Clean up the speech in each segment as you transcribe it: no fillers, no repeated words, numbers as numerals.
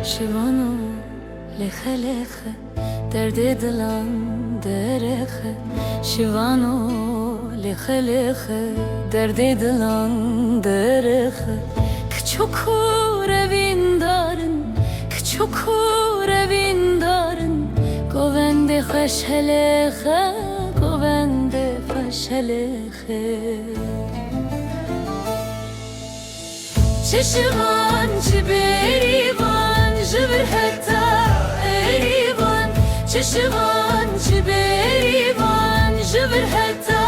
شوانو لخه لخه درد دلم درخه شوانو لخه لخه درد دلم درخه که چوکو روین دارن که چوکو روین دارن گوونده خوشهلخه گوونده خوشهلخه چشمان چی بریوان جبر حتی ایوان چشمان چی بریوان جبر حتی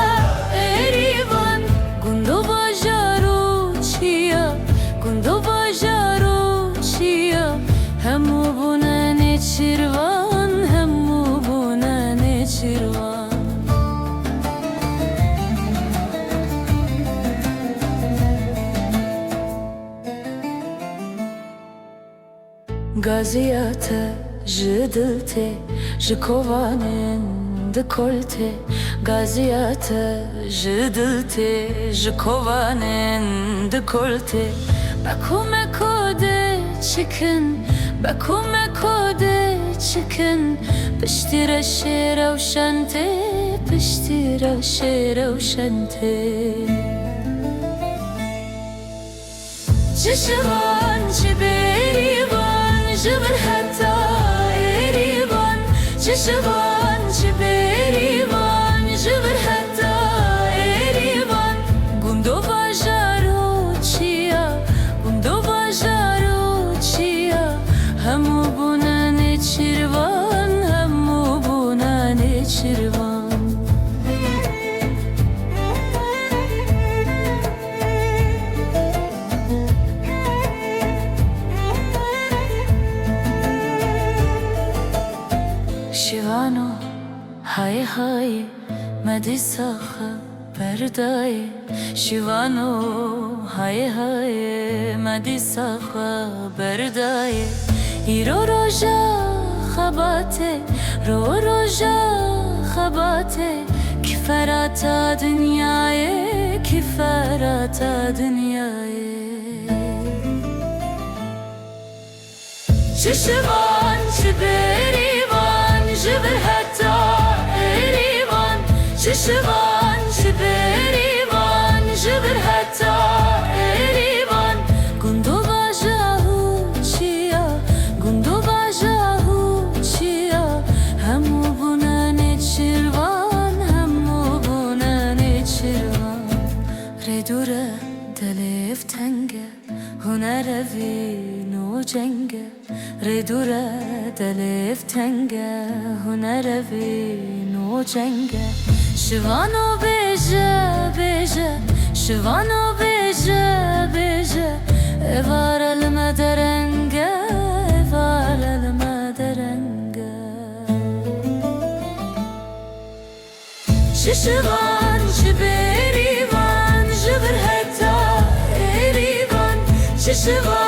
ایوان گندو باجارو چیا گندو باجارو چیا همو بونن چیروان همو بونن چیروان Gaziyate, jdilte, jkovanen dekolte Gaziyate, jdilte, jkovanen dekolte Bakume kode chicken Bakume kode chicken Piştire şere uşante Piştire şere uşante Çişvan çiberivan Jibir hatta erivan Çişvan çiberivan Jibir hatta erivan Gundo bajaro çiya Gundo bajaro çiya Hamu buna ne çirvan Hamu buna ne çirvan شوانو های های مدی ساخه بردای شوانو های های مدی ساخه بردای ایرو روژا خباته رو روژا خباته کفراتا دنیای کفراتا دنیای چشمان چه بریوان جبر حتی ایوان چشمان چه بریوان جبر حتی ایوان گندو باجاهو چیا گندو باجاهو چیا همو بونن چیروان همو بونن چیروان ردوره دلف تنگه هنر وینو جنگه ردوره دلف تنگه هنر وینو جنگه شوانو بیجه بیجه شوانو بیجه بیجه evار المدرنگه evار المدرنگه ششوان چبریوان جبر حتی ایریوان ششوان